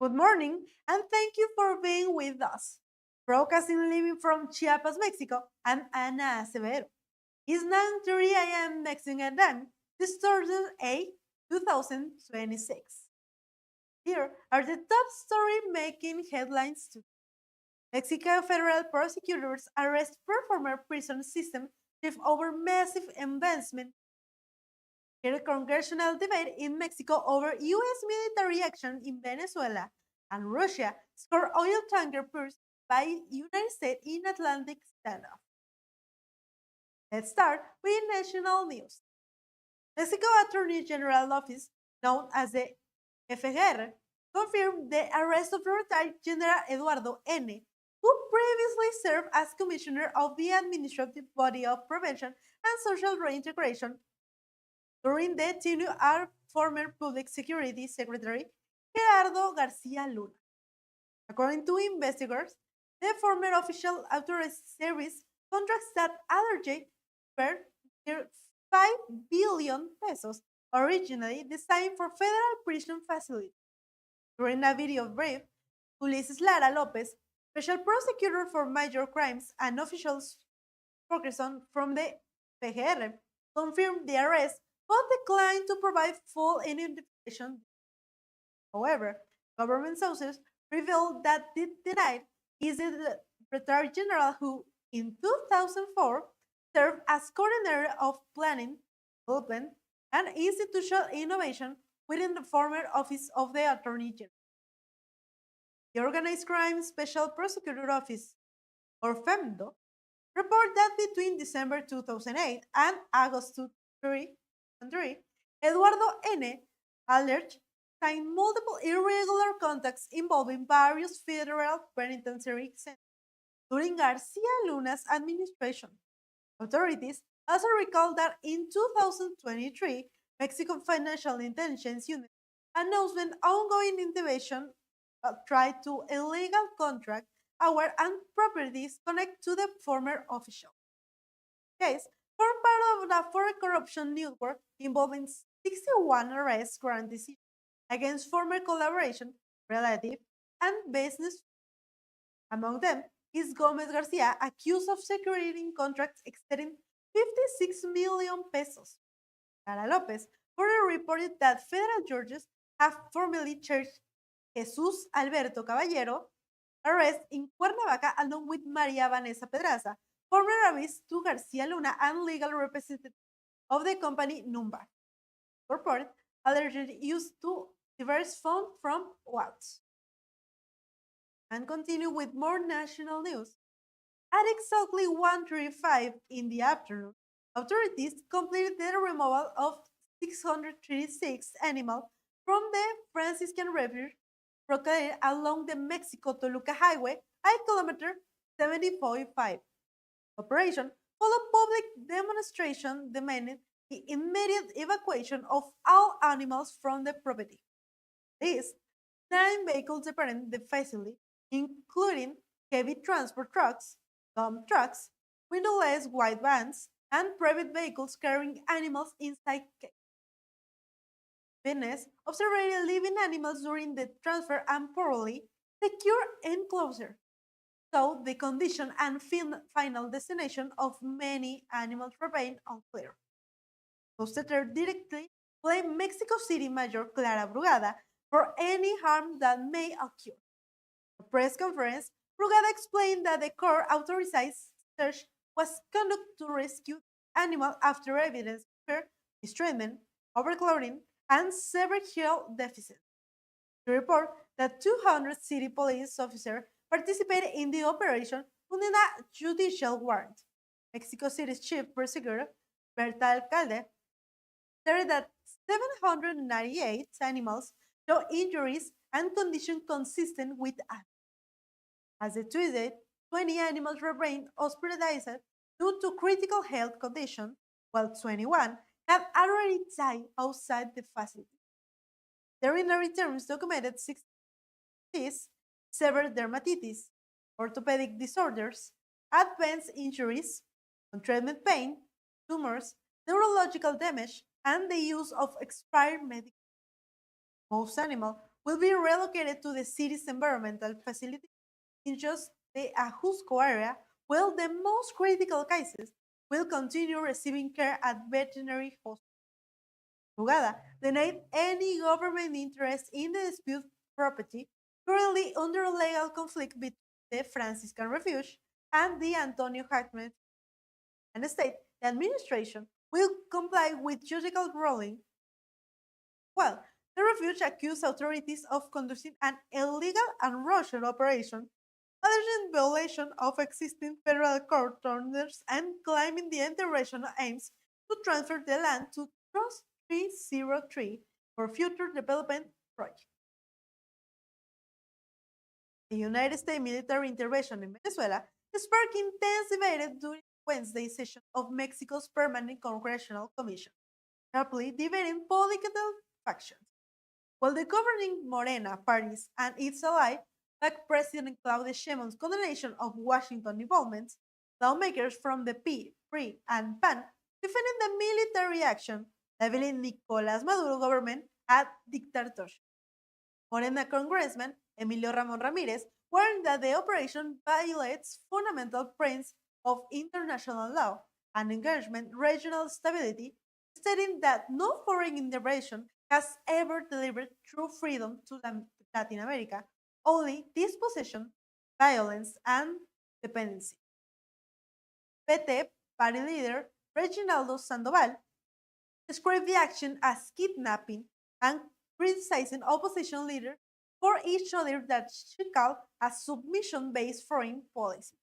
Good morning, and thank you for being with us. Broadcasting living from Chiapas, Mexico, I'm Ana Acevedo. It's 9:30 a.m. Mexican time, this Thursday, 8, 2026. Here are the top story making headlines today. Mexico federal prosecutors arrest former prison system chief over massive investment. Here, congressional debate in Mexico over U.S. military action in Venezuela, and Russia score oil tanker pursued by United States in Atlantic standoff. Let's start with national news. Mexico Attorney General Office, known as the FGR, confirmed the arrest of retired General Eduardo N., who previously served as commissioner of the Administrative Body of Prevention and Social Reintegration. During the tenure of former Public Security Secretary Gerardo Garcia Luna. According to investigators, the former official authorized service contracts that allegedly were near 5 billion pesos, originally designed for federal prison facilities. During a video brief, Ulises Lara Lopez, special prosecutor for major crimes and officials spokesperson from the PGR, confirmed the arrest but declined to provide full identification. However, government sources revealed that the denied is the retired general who, in 2004, served as coordinator of planning, development, and institutional innovation within the former office of the Attorney General. The Organized Crime Special Prosecutor Office, or FEMDO, report that between December 2008 and August 2003, Eduardo N. alleged signed multiple irregular contacts involving various federal penitentiary centers during Garcia Luna's administration. Authorities also recall that in 2023, Mexican Financial Intelligence Unit announced an ongoing investigation tried to illegal contract award and properties connected to the former official. Case formed part of the foreign corruption network involving 61 arrests warrant decisions against former collaboration, relative, and business. Among them is Gomez Garcia, accused of securing contracts exceeding 56 million pesos. Lara Lopez further reported that federal judges have formally charged Jesus Alberto Caballero arrest in Cuernavaca along with Maria Vanessa Pedraza, former avis to Garcia Luna and legal representative of the company Numbar. Report allegedly used to diverse funds from Watts. And continue with more national news. At exactly 1:35 in the afternoon, authorities completed the removal of 636 animals from the Franciscan refuge located along the Mexico-Toluca Highway at kilometer 75. Operation followed public demonstration demanding the immediate evacuation of all animals from the property. These 9 vehicles departed the facility, including heavy transport trucks, dump trucks, windowless white vans, and private vehicles carrying animals inside cages. Witness observed living animals during the transfer and poorly secure enclosure. So the condition and final destination of many animals remain unclear. Costeter directly blamed Mexico City Mayor Clara Brugada for any harm that may occur. A press conference, Brugada explained that the court authorized search was conducted to rescue animal after evidence of mistreatment, overcrowding, and severe health deficits. To report that 200 city police officers participated in the operation under a judicial warrant. Mexico City's chief prosecutor, Berta Alcalde, stated that 798 animals show injuries and condition consistent with asthma. As of Tuesday, 20 animals remain hospitalized due to critical health conditions, while 21 have already died outside the facility. The urinary terms documented 6 disease, severe dermatitis, orthopedic disorders, advanced injuries, untreated pain, tumors, neurological damage, and the use of expired medication. Most animals will be relocated to the city's environmental facility in just the Ajusco area, while the most critical cases will continue receiving care at veterinary hospitals. Jugada denied any government interest in the disputed property, currently under legal conflict between the Franciscan Refuge and the Antonio Hackman, and state the administration will comply with judicial ruling. Well, the refuge accused authorities of conducting an illegal and Russian operation, alleging violation of existing federal court orders and claiming the intervention aims to transfer the land to Trust 303 for future development projects. The United States military intervention in Venezuela sparked intense debate during Wednesday's session of Mexico's Permanent Congressional Commission, sharply dividing political factions. While the governing Morena parties and its ally backed President Claudia Sheinbaum's condemnation of Washington involvement, lawmakers from the P, PRI, and PAN defended the military action, labeling Nicolás Maduro government as dictatorship. Morena Congressman Emilio Ramon Ramirez warned that the operation violates fundamental principles of international law and engagement regional stability, stating that no foreign intervention has ever delivered true freedom to Latin America, only dispossession, violence, and dependency. PT party leader Reginaldo Sandoval described the action as kidnapping and criticizing opposition leaders for each other that she called a submission based foreign policy.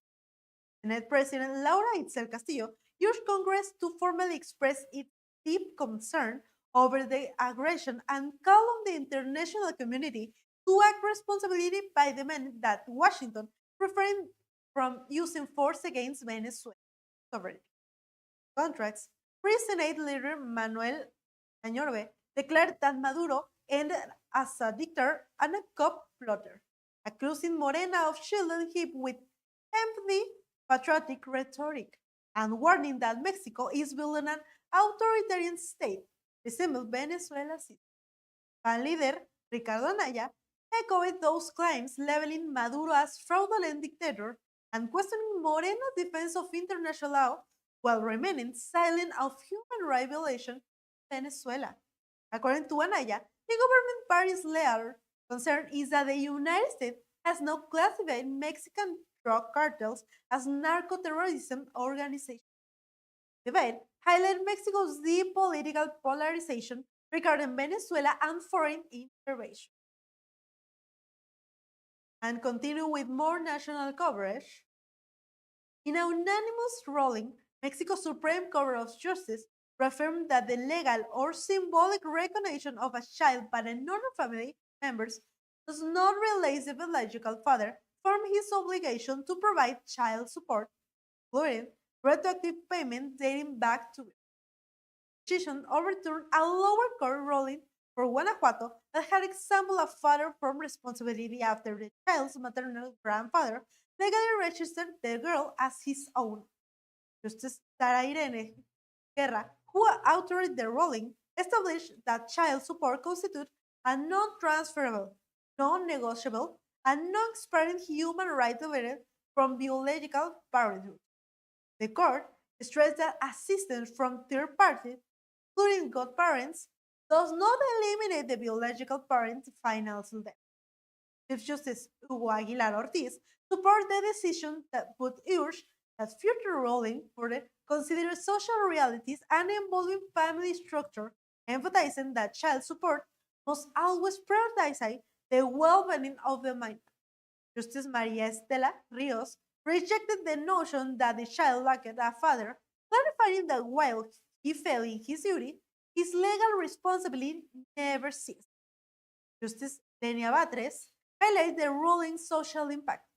Senate President Laura Itzel Castillo urged Congress to formally express its deep concern over the aggression and call on the international community to act responsibly by demanding that Washington refrain from using force against Venezuela's sovereignty. Contracts, Free Senate leader Manuel Añorbe declared that Maduro ended as a dictator and a cop plotter, accusing Morena of shielding him with empty patriotic rhetoric and warning that Mexico is building an authoritarian state resembling Venezuela's. PAN leader Ricardo Anaya echoed those claims, labeling Maduro as fraudulent dictator and questioning Moreno's defense of international law while remaining silent of human rights violations in Venezuela. According to Anaya, the government party's leader concern is that the United States has now classified Mexican drug cartels as narco-terrorism organizations. Debate highlighted Mexico's deep political polarization regarding Venezuela and foreign intervention. And continue with more national coverage. In a unanimous ruling, Mexico's Supreme Court of Justice reaffirmed that the legal or symbolic recognition of a child by another family members does not release the biological father from his obligation to provide child support, including retroactive payment dating back to decision overturned a lower court ruling for Guanajuato that had example a father from responsibility after the child's maternal grandfather legally registered the girl as his own. Justice Sara Irene Guerra, who authored the ruling, established that child support constitutes a non-transferable, non-negotiable, and non-expiring human right derived from biological parenthood. The court stressed that assistance from third parties, including godparents, does not eliminate the biological parent's financial debt. Chief Justice Hugo Aguilar Ortiz supported the decision that would urge that future ruling would consider social realities and involving family structure, emphasizing that child support must always prioritize the well-being of the minor. Justice Maria Estela Rios rejected the notion that the child lacked a father, clarifying that while he failed in his duty, his legal responsibility never ceased. Justice Lenia Batres highlights the ruling's social impact,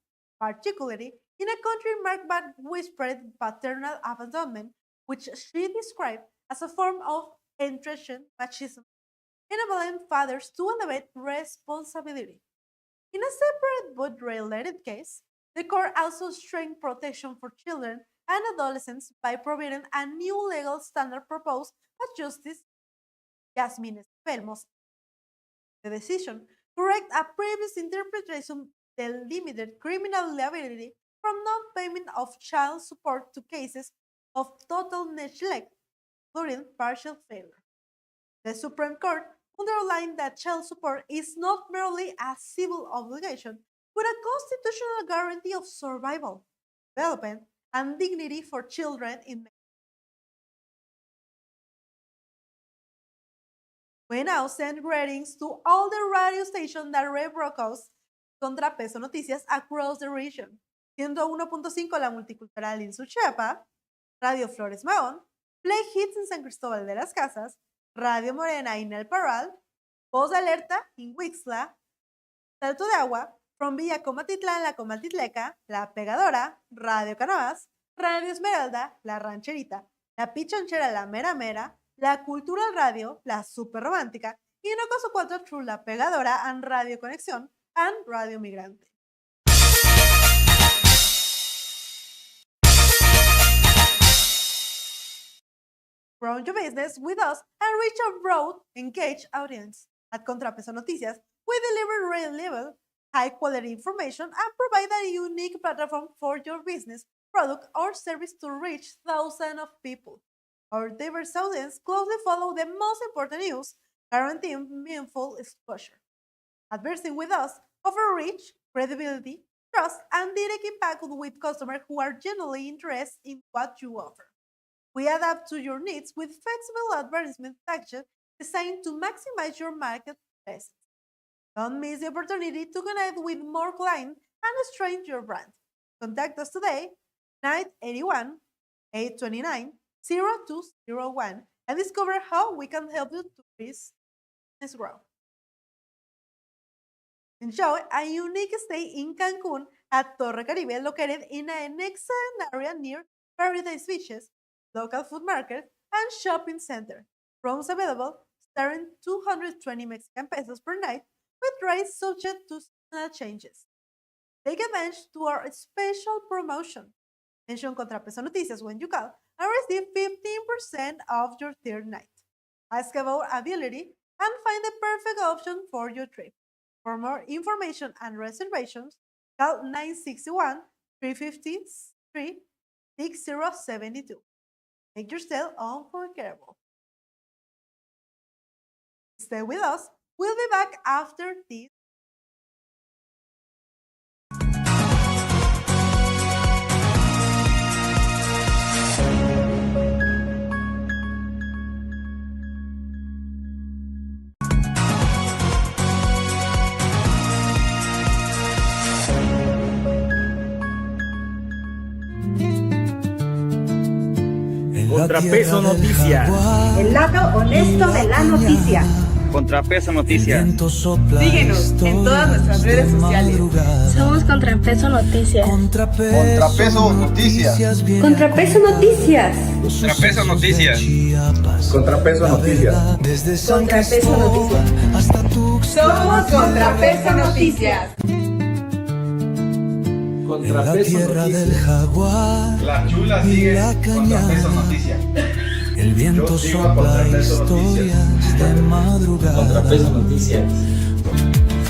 particularly in a country marked by widespread paternal abandonment, which she described as a form of entrenched machismo, enabling fathers to elevate responsibility. In a separate but related case, the court also strengthened protection for children and adolescents by providing a new legal standard proposed by Justice Yasmin Belmos. The decision correct a previous interpretation that limited criminal liability from non-payment of child support to cases of total neglect, including partial failure. The Supreme Court underlined that child support is not merely a civil obligation, but a constitutional guarantee of survival, development, and dignity for children in Mexico. We now send greetings to all the radio stations that rebroadcast Contrapeso Noticias across the region, siendo 1.5 la multicultural en Suchiapa, Radio Flores Mahón, Play Hits en San Cristóbal de las Casas, Radio Morena en El Parral, Voz de Alerta en Huixla, Salto de Agua, From Villa Comatitlán, La Comatitleca, La Pegadora, Radio Canavas, Radio Esmeralda, La Rancherita, La Pichanchera, La Mera Mera, La Cultural Radio, La Super Romántica, y en Ocaso 4 True, La Pegadora, and Radio Conexión, and Radio Migrante. Grow your business with us and reach a broad, engaged audience. At Contrapeso Noticias, we deliver reliable, high-quality information and provide a unique platform for your business, product, or service to reach thousands of people. Our diverse audience closely follow the most important news, guaranteeing meaningful exposure. Adversing with us offer reach, credibility, trust, and direct impact with customers who are genuinely interested in what you offer. We adapt to your needs with flexible advertisement packages designed to maximize your market presence. Don't miss the opportunity to connect with more clients and strengthen your brand. Contact us today, 981-829-0201, and discover how we can help you to business grow. Enjoy a unique stay in Cancun at Torre Caribe, located in an excellent area near Paradise Beaches, local food market, and shopping center. Rooms available starting 220 Mexican pesos per night, with rates subject to seasonal changes. Take advantage to our special promotion. Mention Contrapeso Noticias when you call and receive 15% off your third night. Ask about availability and find the perfect option for your trip. For more information and reservations, call 961-353-6072. Make your stay unforgettable. Stay with us. We'll be back after this. ContraPeso Noticias. El lado honesto de la noticia. ContraPeso Noticias. Síguenos en todas nuestras redes sociales. Somos ContraPeso Noticias. ContraPeso Noticias. ContraPeso Noticias. ContraPeso Noticias. ContraPeso Noticias. ContraPeso Noticias. Somos ContraPeso Noticias. ContraPeso Noticias. La chula sigue ContraPeso Noticias. El viento sopla historias de madrugada. ContraPeso Noticias.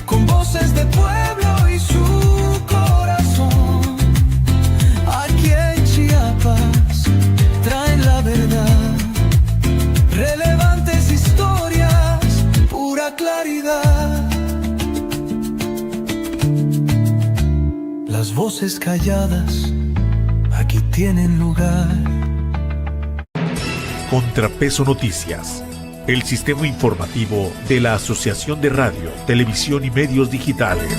Con voces de pueblo y su corazón. Aquí en Chiapas traen la verdad. Relevantes historias, pura claridad. Las voces calladas aquí tienen lugar. ContraPeso Noticias, el sistema informativo de la Asociación de Radio, Televisión y Medios Digitales.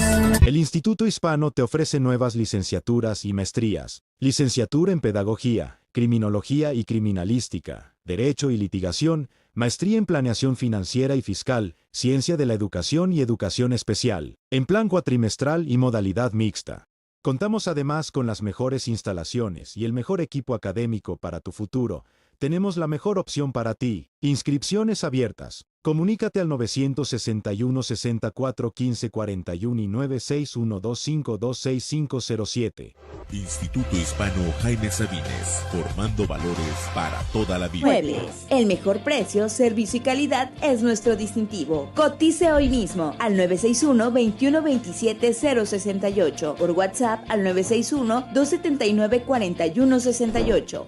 El Instituto Hispano te ofrece nuevas licenciaturas y maestrías. Licenciatura en Pedagogía, Criminología y Criminalística, Derecho y Litigación, Maestría en Planeación Financiera y Fiscal, Ciencia de la Educación y Educación Especial, en plan cuatrimestral y modalidad mixta. Contamos además con las mejores instalaciones y el mejor equipo académico para tu futuro. tenemos la mejor opción para ti. Inscripciones abiertas. Comunícate al 961 64 15 41 y 96125266507. Instituto Hispano Jaime Sabines, formando valores para toda la vida. Muebles. El mejor precio, servicio y calidad es nuestro distintivo. Cotice hoy mismo al 961-2127-068. Por WhatsApp al 961-279-4168.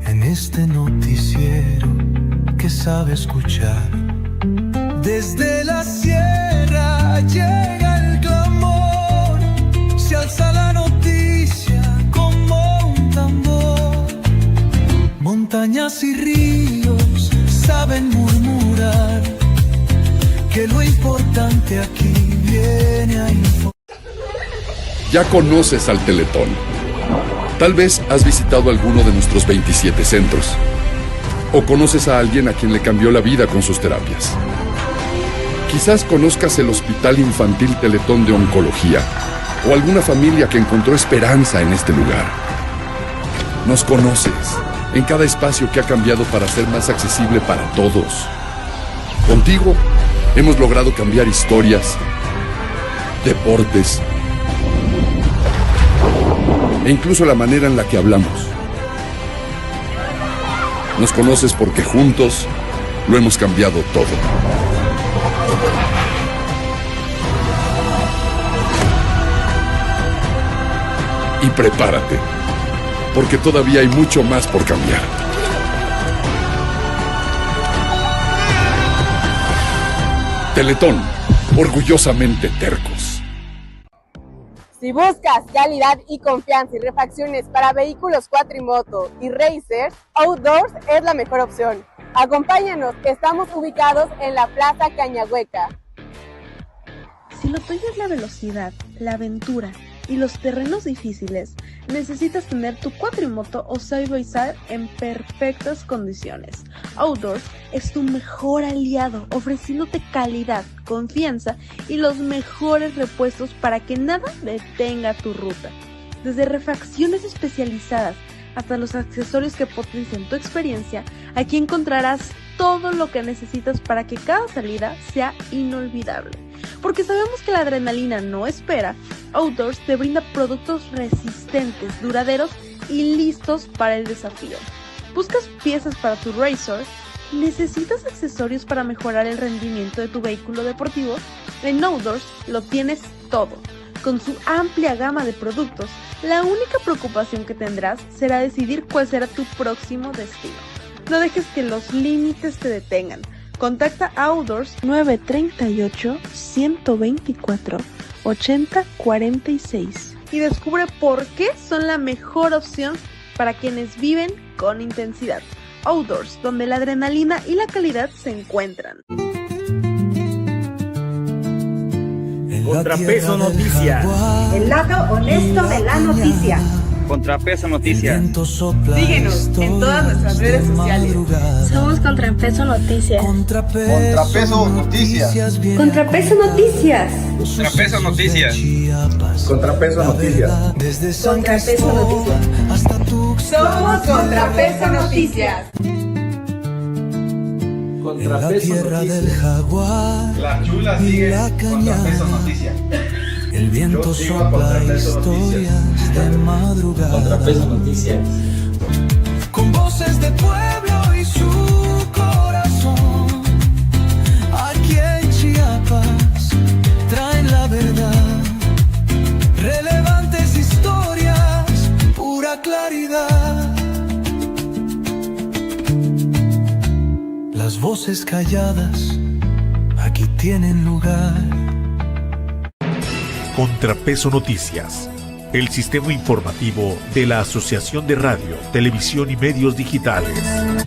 En este noticiero que sabe escuchar, desde la sierra llega el clamor, se alza la noticia como un tambor. Montañas y ríos saben murmurar que lo importante aquí viene a informar. Ya conoces al Teletón. Tal vez has visitado alguno de nuestros 27 centros. O conoces a alguien a quien le cambió la vida con sus terapias. Quizás conozcas el Hospital Infantil Teletón de Oncología o alguna familia que encontró esperanza en este lugar. Nos conoces en cada espacio que ha cambiado para ser más accesible para todos. Contigo hemos logrado cambiar historias, deportes e incluso la manera en la que hablamos. Nos conoces porque juntos lo hemos cambiado todo. Y prepárate, porque todavía hay mucho más por cambiar. Teletón, orgullosamente tercos. Si buscas calidad y confianza y refacciones para vehículos cuatrimoto y racers, Outdoors es la mejor opción. Acompáñanos, estamos ubicados en la Plaza Cañahueca. Si lo tuyo es la velocidad, la aventura y los terrenos difíciles, necesitas tener tu cuatrimoto o side by side en perfectas condiciones. Outdoors es tu mejor aliado, ofreciéndote calidad, confianza y los mejores repuestos para que nada detenga tu ruta. Desde refacciones especializadas hasta los accesorios que potencian tu experiencia, aquí encontrarás todo lo que necesitas para que cada salida sea inolvidable. Porque sabemos que la adrenalina no espera, Outdoors te brinda productos resistentes, duraderos y listos para el desafío. ¿Buscas piezas para tu racer? ¿Necesitas accesorios para mejorar el rendimiento de tu vehículo deportivo? En Outdoors lo tienes todo. Con su amplia gama de productos, la única preocupación que tendrás será decidir cuál será tu próximo destino. No dejes que los límites te detengan. Contacta a Outdoors 938-124-8046 y descubre por qué son la mejor opción para quienes viven con intensidad. Outdoors, donde la adrenalina y la calidad se encuentran. ContraPeso Noticias. El lado honesto de la noticia. ContraPeso Noticias. Síguenos en todas nuestras redes sociales. Somos ContraPeso Noticias. ContraPeso Noticias. ContraPeso Noticias. ContraPeso Noticias. ContraPeso Noticias. ContraPeso Noticias. Somos ContraPeso Noticias. ContraPeso Noticias. jaguar, La chula sigue ContraPeso Noticias. el viento Yo sigo a sopla ContraPeso historias de madrugada. ContraPeso Noticias. Con voces de pueblo y su corazón, aquí en Chiapas traen la verdad, relevantes historias, pura claridad. Las voces calladas aquí tienen lugar. ContraPeso Noticias, el sistema informativo de la Asociación de Radio, Televisión y Medios Digitales.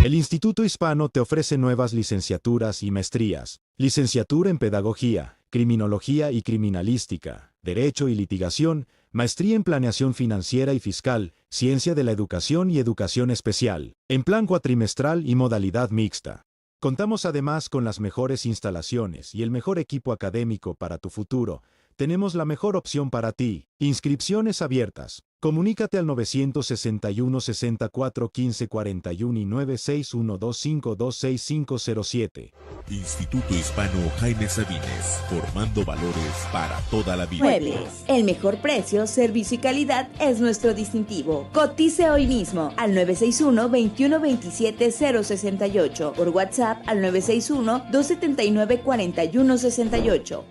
El Instituto Hispano te ofrece nuevas licenciaturas y maestrías. Licenciatura en Pedagogía, Criminología y Criminalística, Derecho y Litigación, Maestría en Planeación Financiera y Fiscal, Ciencia de la Educación y Educación Especial, en plan cuatrimestral y modalidad mixta. Contamos además con las mejores instalaciones y el mejor equipo académico para tu futuro. tenemos la mejor opción para ti. Inscripciones abiertas. Comunícate al 961 64 15 41 y 96125265507. Instituto Hispano Jaime Sabines, formando valores para toda la vida. Muebles. El mejor precio, servicio y calidad es nuestro distintivo. Cotice hoy mismo al 961-2127-068. Por WhatsApp al 961-279-4168.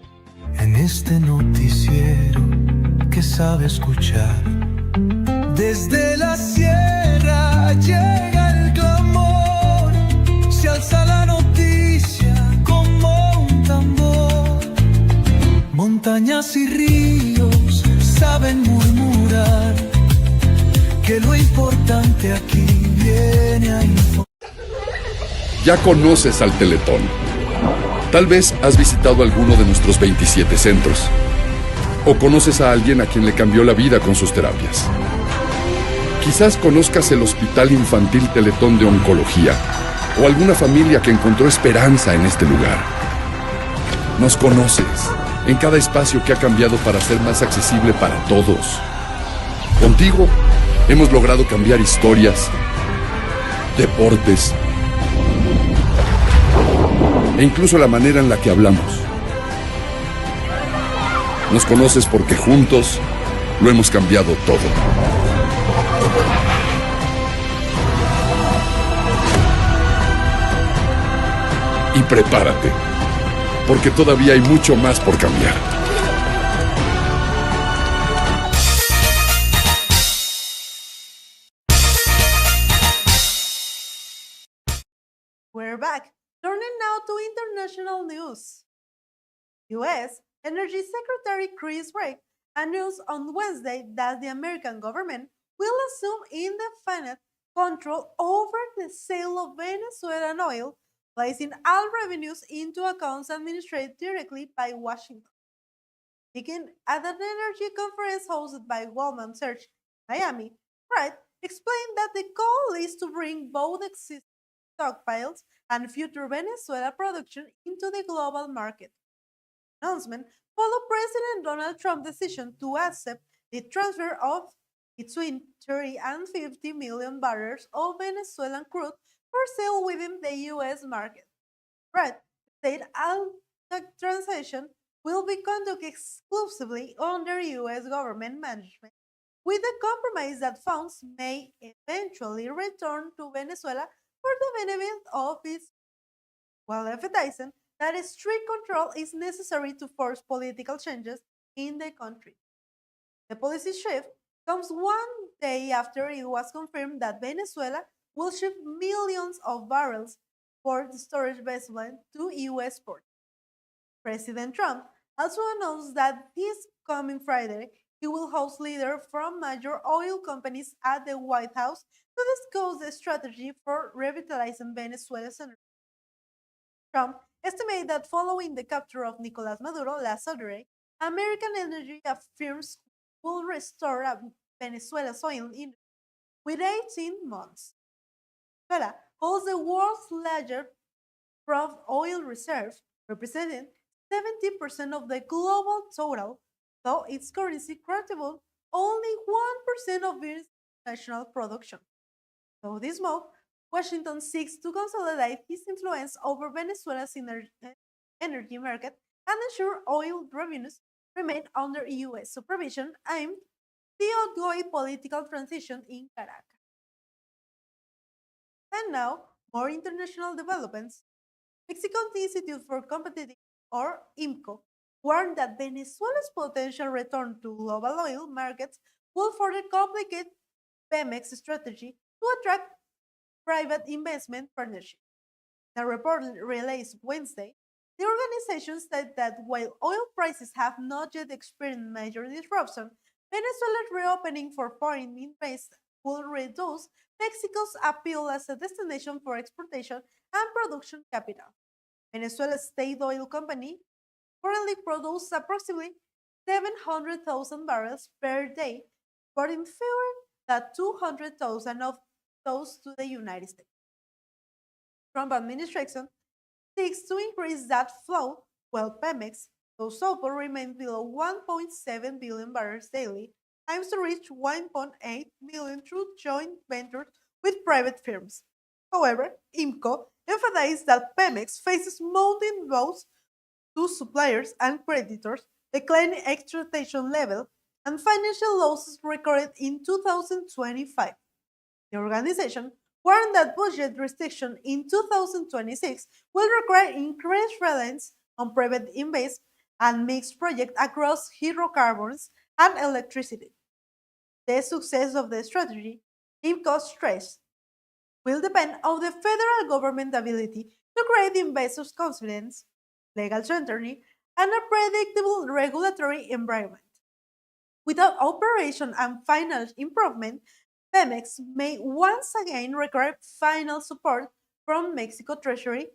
En este noticiero que sabe escuchar, desde la sierra llega el clamor, se alza la noticia como un tambor. Montañas y ríos saben murmurar que lo importante aquí viene a informar. Ya conoces al Teletón. Tal vez has visitado alguno de nuestros 27 centros. O conoces a alguien a quien le cambió la vida con sus terapias. Quizás conozcas el Hospital Infantil Teletón de Oncología o alguna familia que encontró esperanza en este lugar. Nos conoces en cada espacio que ha cambiado para ser más accesible para todos. Contigo hemos logrado cambiar historias, deportes e incluso la manera en la que hablamos. Nos conoces porque juntos lo hemos cambiado todo. Y prepárate, porque todavía hay mucho más por cambiar. We're back. Turning now to international news. U.S. Energy Secretary Chris Wray announced on Wednesday that the American government will assume indefinite control over the sale of Venezuelan oil, placing all revenues into accounts administered directly by Washington. Speaking at an energy conference hosted by Goldman Sachs in Miami, Wright explained that the goal is to bring both existing stockpiles and future Venezuela production into the global market. The announcement followed President Donald Trump's decision to accept the transfer of between 30 and 50 million barrels of Venezuelan crude for sale within the U.S. market. Red said all the transaction will be conducted exclusively under U.S. government management, with the compromise that funds may eventually return to Venezuela for the benefit of its, while emphasizing that strict control is necessary to force political changes in the country. The policy shift comes one day after it was confirmed that Venezuela will ship millions of barrels for the storage vessels to U.S. ports. President Trump also announced that this coming Friday he will host leaders from major oil companies at the White House to discuss the strategy for revitalizing Venezuela's energy. Trump estimated that following the capture of Nicolas Maduro last Saturday, American energy firms will restore Venezuela's oil industry within 18 months. Venezuela holds the world's largest proved oil reserve, representing 70% of the global total, though its currency contributes only 1% of its national production. Through this move, Washington seeks to consolidate its influence over Venezuela's energy market and ensure oil revenues remain under U.S. supervision aimed the ongoing political transition in Caracas. And now, more international developments. Mexico's Institute for Competitive, or IMCO, warned that Venezuela's potential return to global oil markets will further complicate Pemex's strategy to attract private investment partnerships. In a report released Wednesday, the organization said that while oil prices have not yet experienced major disruption, Venezuela's reopening for foreign investment will reduce Mexico's appeal as a destination for exportation and production capital. Venezuela's state oil company currently produces approximately 700,000 barrels per day, exporting fewer than 200,000 of those to the United States. Trump administration seeks to increase that flow, while Pemex though sulfur remains below 1.7 billion barrels daily, aims to reach 1.8 million through joint ventures with private firms. However, IMCO emphasized that Pemex faces mounting woes to suppliers and creditors, declining exploitation level, and financial losses recorded in 2025. The organization warned that budget restriction in 2026 will require increased reliance on private investment and mixed projects across hydrocarbons and electricity. The success of the strategy, IMCO stressed, will depend on the federal government's ability to create investors' confidence, legal certainty, and a predictable regulatory environment. Without operation and final improvement, Pemex may once again require final support from Mexico Treasury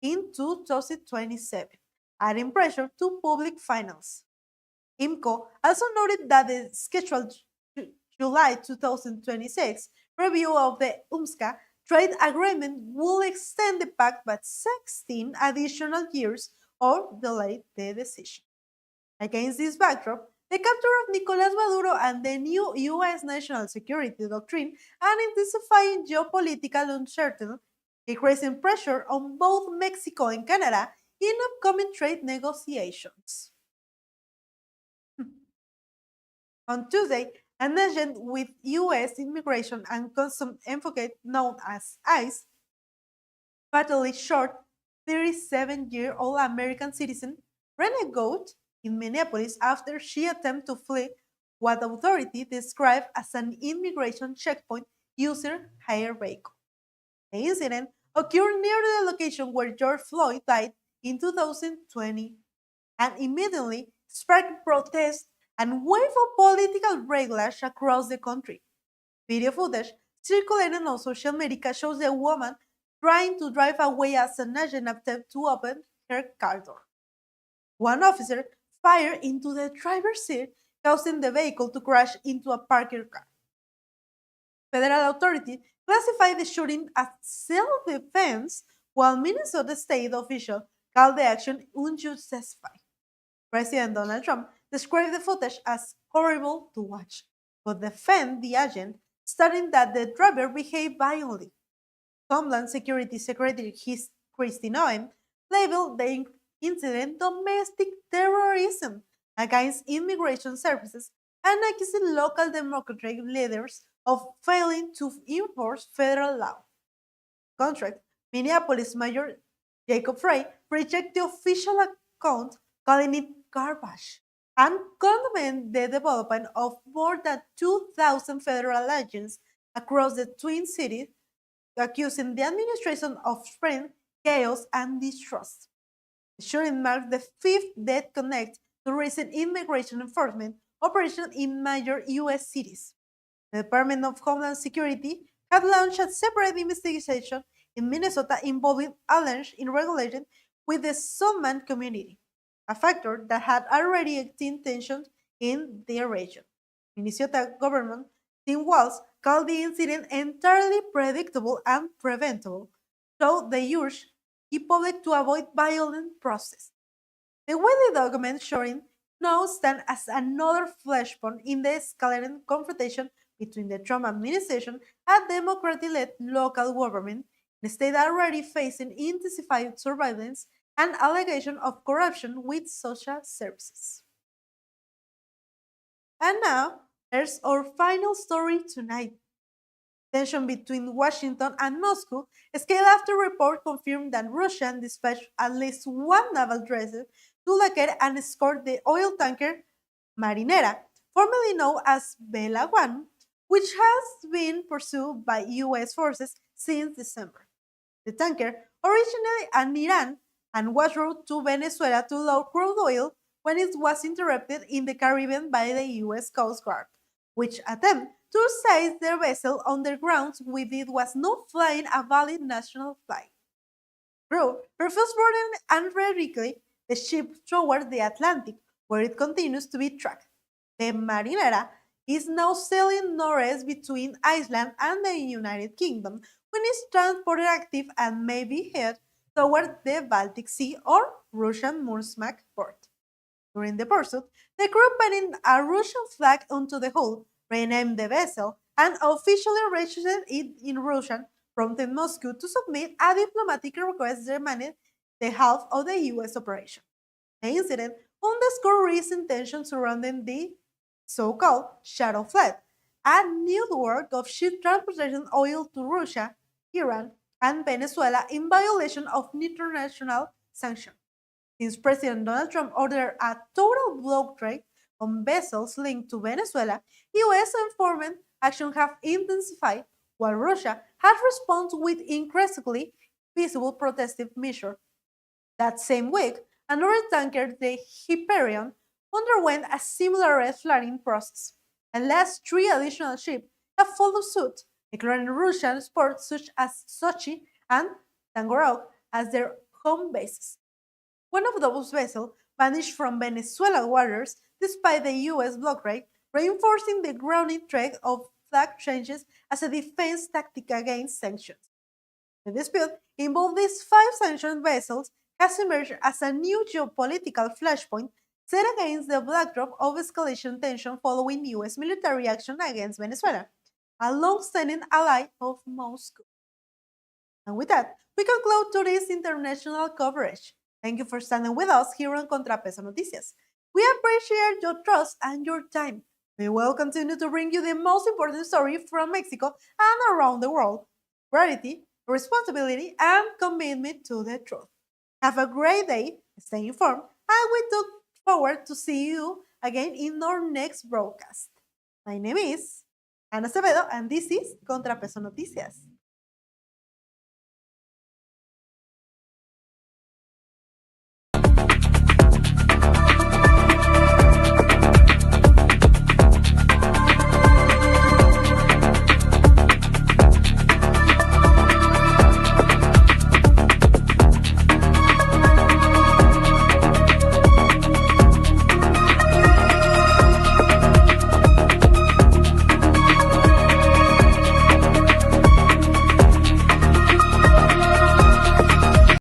in 2027, adding pressure to public finance. IMCO also noted that the scheduled July 2026 review of the UMSCA trade agreement will extend the pact by 16 additional years or delay the decision. Against this backdrop, the capture of Nicolas Maduro and the new U.S. national security doctrine and intensifying geopolitical uncertainty, increasing pressure on both Mexico and Canada in upcoming trade negotiations. On Tuesday, an agent with U.S. Immigration and Customs Enforcement known as ICE fatally shot 37-year-old American citizen Renee Goat in Minneapolis after she attempted to flee what authorities described as an immigration checkpoint using her vehicle. The incident occurred near the location where George Floyd died in 2020 and immediately sparked protests and wave of political backlash across the country. Video footage circulating on social media shows a woman trying to drive away as an agent attempted to open her car door. One officer fired into the driver's seat, causing the vehicle to crash into a parked car. Federal authorities classified the shooting as self-defense, while Minnesota state officials called the action unjustified. President Donald Trump described the footage as horrible to watch, but defended the agent, stating that the driver behaved violently. Homeland Security Secretary Kristi Noem labeled the incident domestic terrorism against immigration services and accused local Democratic leaders of failing to enforce federal law. Contract, Minneapolis Mayor Jacob Frey rejected the official account, calling it garbage, and condemned the development of more than 2,000 federal agents across the Twin Cities, accusing the administration of spreading chaos and distrust. The shooting marked the fifth death connected to recent immigration enforcement operations in major U.S. cities. The Department of Homeland Security had launched a separate investigation in Minnesota involving alleged irregularities with the Summit community, a factor that had already extended tensions in the region. Minnesota Governor Tim Walz called the incident entirely predictable and preventable, though they urged the public to avoid violent protests. The weekly document showing now stand as another flashpoint in the escalating confrontation between the Trump administration and Democratic-led local government, in a state already facing intensified surveillance and allegation of corruption with social services. And now, there's our final story tonight. Tension between Washington and Moscow scaled after report confirmed that Russia dispatched at least one naval vessel to locate and escort the oil tanker Marinera, formerly known as Vela 1, which has been pursued by U.S. forces since December. The tanker originated in Iran and was routed to Venezuela to load crude oil when it was intercepted in the Caribbean by the U.S. Coast Guard, which attempted to seize their vessel on their grounds with it was not flying a valid national flag. Crew refused boarding and radically the ship toward the Atlantic, where it continues to be tracked. The Marinera is now sailing northeast between Iceland and the United Kingdom when it's transported active and may be head toward the Baltic Sea or Russian Murmansk port. During the pursuit, the crew painted a Russian flag onto the hull, renamed the vessel, and officially registered it in Russian, prompting Moscow to submit a diplomatic request demanding the half of the US operation. The incident underscored recent tensions surrounding the so-called shadow fleet, a network of ship transporting oil to Russia, Iran, and Venezuela in violation of international sanctions. Since President Donald Trump ordered a total blockade on vessels linked to Venezuela, US enforcement actions have intensified, while Russia has responded with increasingly visible protective measures. That same week, another tanker, the Hyperion, underwent a similar red flagging process, and last three additional ships have followed suit, declaring Russian ports such as Sochi and Tangorog as their home bases. One of those vessels vanished from Venezuela waters despite the US blockade, reinforcing the grounding threat of flag changes as a defense tactic against sanctions. The dispute involving these five sanctioned vessels has emerged as a new geopolitical flashpoint set against the backdrop of escalation tension following US military action against Venezuela, a long-standing ally of Moscow. And with that, we conclude today's international coverage. Thank you for standing with us here on ContraPeso Noticias. We appreciate your trust and your time. We will continue to bring you the most important story from Mexico and around the world. Gravity, responsibility, and commitment to the truth. Have a great day, stay informed, and we look forward to see you again in our next broadcast. My name is Ana Acevedo, and this is ContraPeso Noticias.